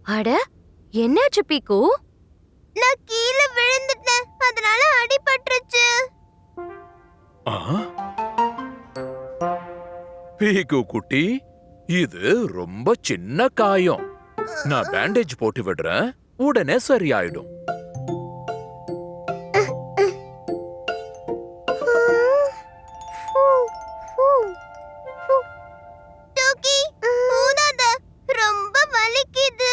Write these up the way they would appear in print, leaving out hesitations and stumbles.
அட, என்னாச்சு பீக்கு? நான் கீழே விழுந்துட்டேன், அதனால அடிபட்டுருச்சு. பீக்கு குட்டி, இது ரொம்ப சின்ன காயம். நான் பேண்டேஜ் போட்டு விடுறேன், உடனே சரியாயிடும். டோக்கி, ஊதாத, ரொம்ப வலிக்குது.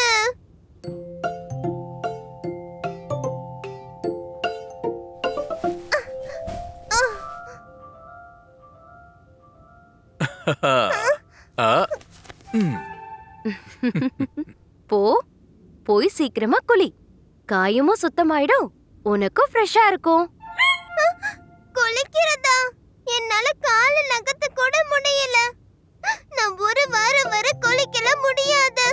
போய் சீக்கிரமா குளி. காயமும் சுத்தமாயிடும், உனக்கும் ஃப்ரெஷ்ஷா இருக்கும். குளிக்கிறதா? என்னால கால நகத்த கூட முடியல. நான் ஒரு வாரம் வரை குளிக்கல முடியாது.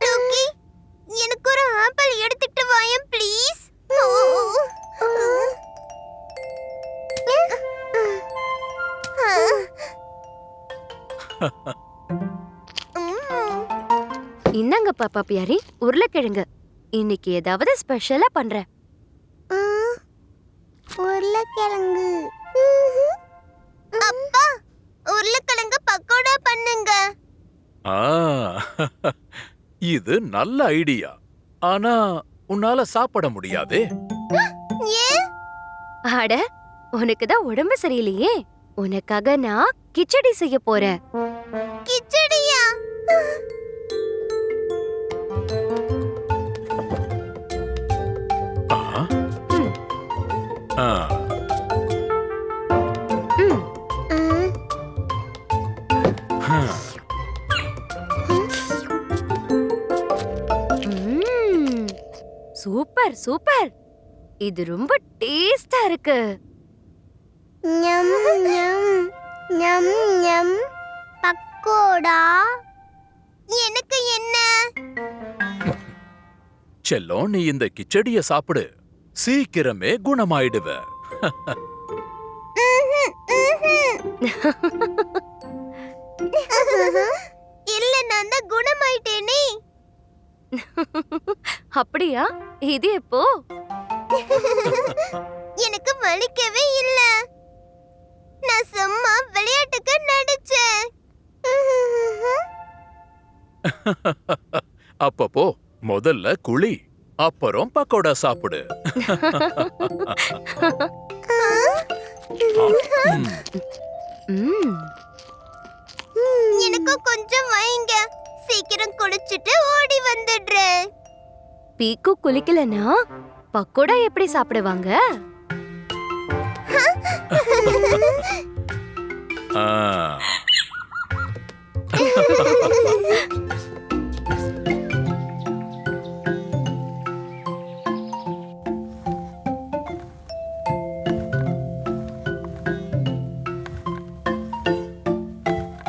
டோக்கி, எனக்கு ஒரு ஆப்பிள் எடுத்துட்டு வாயேன் ப்ளீஸ். இந்தாங்க பாப்பா பியாரி, உருளைக்கிழங்கு. இன்னைக்கு ஏதாவது ஸ்பெஷலா பண்றேன். உருளைக்கிழங்கு. அப்பா, உருளைக்கிழங்கு பக்கோடா பண்ணுங்க. இது நல்ல ஐடியா. ஆனா உன்னால சாப்பிட முடியாதே. ஏன்? அட, உனக்கு தான் உடம்பு சரியில்லையே. உனக்காக நான் கிச்சடி செய்ய போறேன். கிச்சடியா? சூப்பர் சூப்பர், இது ரொம்ப டேஸ்டா இருக்கு. ஞம் ஞம் ஞம் ஞம். பக்கோடா எனக்கு என்ன? செல்லம், நீ இந்த கிச்சடிய சாப்பிடு, சீக்கிரமே குணமாயிடுவ. இல்ல, நான் தான் குணமாயிட்டேனே. அப்படியா? இது எப்போ? எனக்கு வலிக்கவே இல்ல. நான் சும்மா விளையாட்டுக்கு நடிச்சேன். அப்பப்போ முதல்ல குளி, அப்புறம் பக்கோடா சாப்பிடு. எனக்கும் கொஞ்சம் வைங்க. சீக்கிரம் குளிச்சிட்டு ஓடி வந்துடுறேன். பீக்கு குளிக்கலனா பக்கோடா எப்படி சாப்பிடுவாங்க?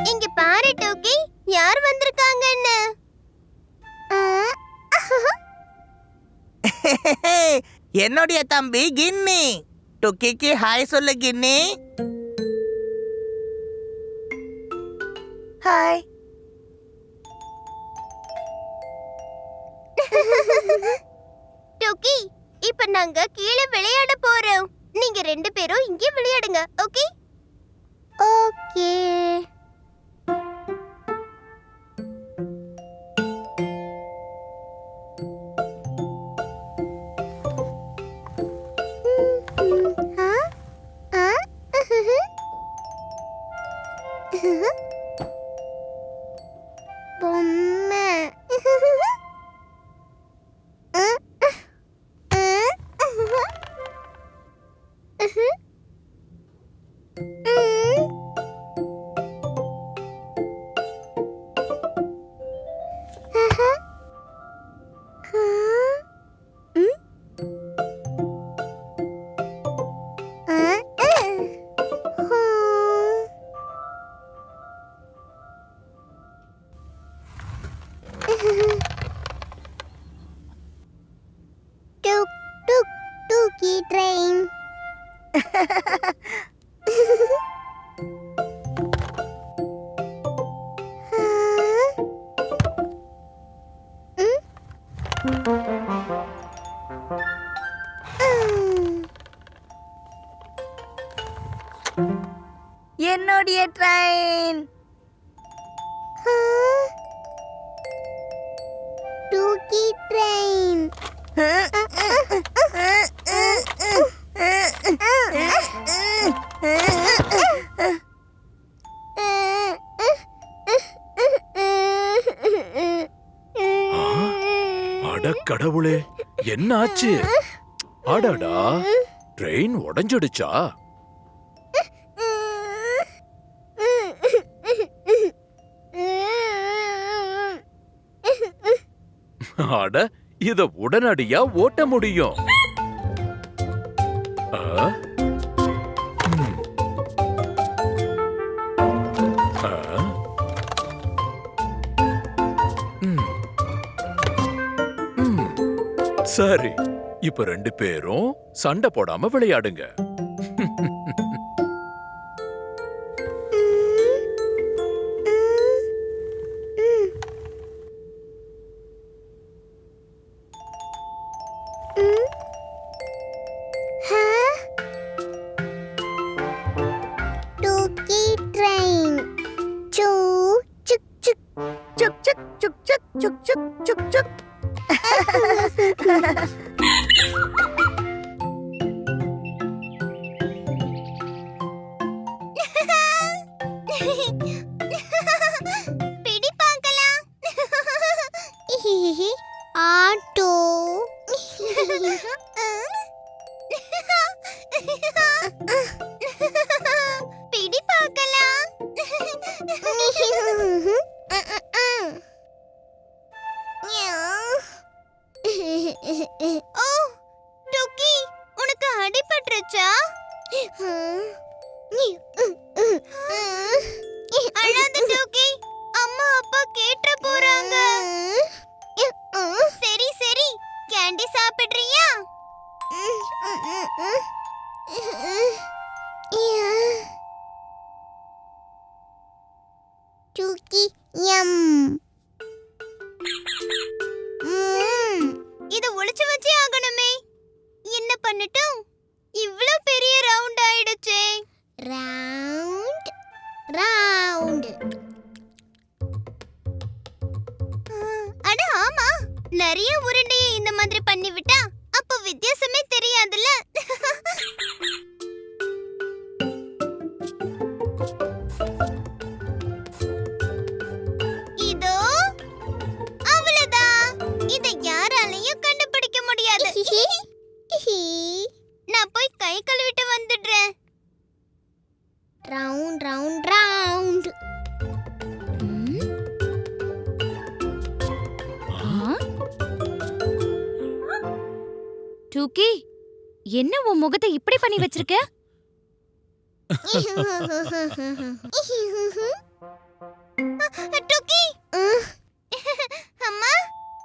இங்க பாரு டோக்கி, யார் வந்திருக்காங்கன்னு. என்னுடைய தம்பி கின்னி. டுக்கிக்கு ஹாய் சொல்லு கின்னி. ஹாய். டோக்கி, இப்ப நாங்க கீழே விளையாட போறோம். நீங்க ரெண்டு பேரும் இங்கே விளையாடுங்க, ஓகே? ஓகே. பொம்மை. Tuk tuk tuki train. என்னுடைய ட்ரெயின். டூக்கி ட்ரெயின். அட கடவுளே, என்ன ஆச்சு? அடடா, ட்ரெயின் உடைஞ்சிடுச்சா? அட, இத உடனடியா ஓட்ட முடியும். ஆ? ம். ஆ? ம். ம். சரி, இப்ப 2 பேரும் சண்டை போடாம விளையாடுங்க. டூக்கி ட்ரெயின். சூ சுக் சுக். சுக் சுக் சுக் சுக் சுக் சுக் சுக் சுக். பிடி பார்க்கலாம். ஆட்டோ. பிடி பார்க்கலாம். ஓ, டுக்கி, உனக்கு அடிபட்டுருச்சா? அழாத டுக்கி, அம்மா அப்பா கேட்ட போறாங்க. சரி சரி, கேண்டி சாப்பிடுறியா? டுக்கி யம். இத ஒளிச்சு வச்சே ஆகணுமே. என்ன பண்ணட்டும்? இவ்ளோ பெரிய ரவுண்ட் ஆயிடுச்சே. Round round. அட ஆமா, நிறைய உருண்டையை இந்த மாதிரி பண்ணி விட்டா அப்ப வித்தியாசமே தெரியாதுல்ல. இதோ அவ்வளவுதான். இதை யாராலையும் கண்டுபிடிக்க முடியாது. நான் போய் கை கழுவிட்டு வந்துடுறேன். Round round round. டூக்கி, என்ன உன் முகத்தை இப்படி பண்ணி வச்சிருக்க? டுக்கி. அம்மா,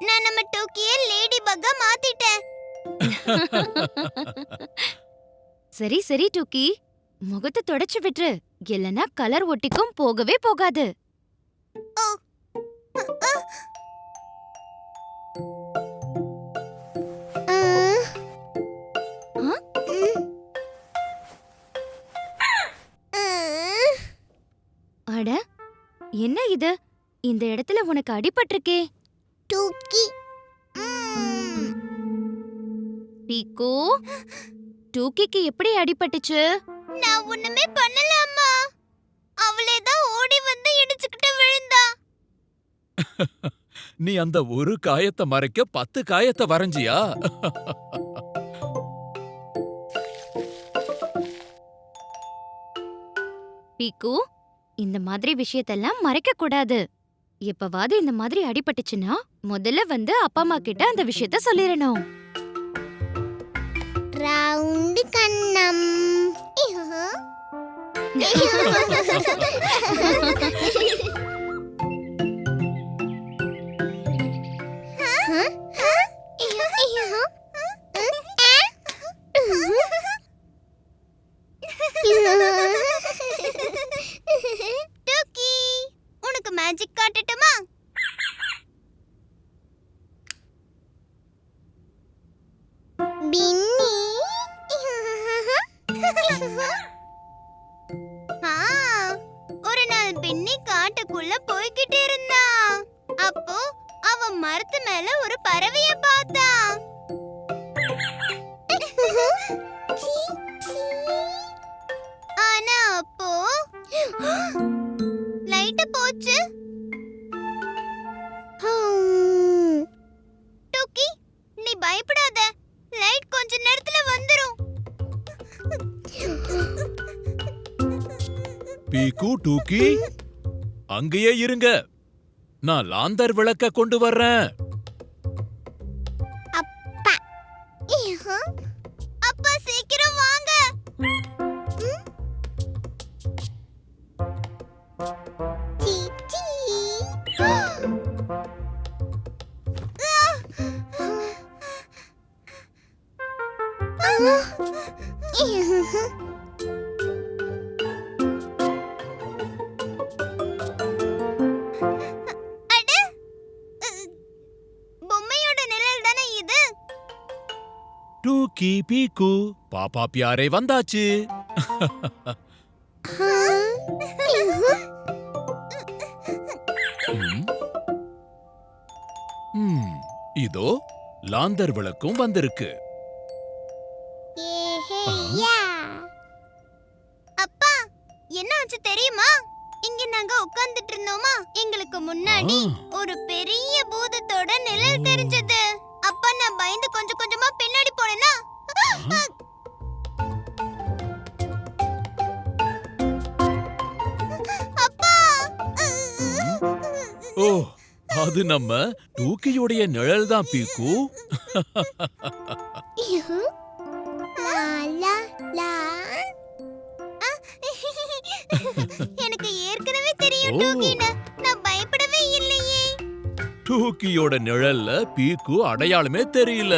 நான் நம்ம டுக்கியை லேடி பக்கா மாத்திட்டேன். சரி சரி டூக்கி, முகத்தை தொடச்சு விட்டுரு, இல்லனா கலர் ஒட்டிக்கும், போகவே போகாது. அட, என்ன இது? இந்த இடத்துல உனக்கு அடிபட்டிருக்கே. டுக்கி. பீக்கோ, டூக்கிக்கு எப்படி அடிபட்டுச்சு? நான் ஒண்ணுமே பண்ணல அம்மா. அவளே தான் ஓடி வந்து இடிச்சுக்கிட்டு விழுந்தா. நீ அந்த ஒரு காயத்தை மறைக்க 10 காயத்தை வரைஞ்சியா? பீக்கு, இந்த மாதிரி விஷயத்தெல்லாம் மறைக்க கூடாது. எப்பவாவது இந்த மாதிரி அடிபட்டுச்சுன்னா முதல்ல வந்து அப்பா அம்மா கிட்ட அந்த விஷயத்த சொல்லிரணும். ரவுண்ட் கண்ணம். மரத்து மேல ஒரு பறவைய பார்த்தான். ஆனா அப்போ லைட் போச்சு. டூக்கி, நீ பயப்படாத, லைட் கொஞ்ச நேரத்துல வந்துரும். பீக்கு டூக்கி அங்கேயே இருங்க, நான் லாந்தர் விளக்க கொண்டு வர்றேன். அப்பா சீக்கிரம் வாங்க. பொம்மையோட நிழல் தானே இது? டூக்கி பீக்கு பாப்பா பியாரே வந்தாச்சு. ம். இதோ லாந்தர் விளக்கும் வந்திருக்கு. அப்பா, என்ன ஆச்சு தெரியுமா? இங்க நாங்க உட்கார்ந்துட்டு இருந்தோமா, எங்களுக்கு முன்னாடி ஒரு பெரிய பூதத்தோட நிழல் தெரிஞ்சது. அப்பா, நான் பயந்து கொஞ்சம் கொஞ்சமா பின்னாடி போனேனா, அப்பா. ஓ, அது நம்ம டூக்கியோடைய நிழல் தான் பீக்கு. எனக்கு ஏற்கனவே தெரியும் ஓ. டூக்கின்னு. நான் பயப்படவே இல்லையே. டூக்கியோட நிழல்ல பீக்கு அடையாளமே தெரியல.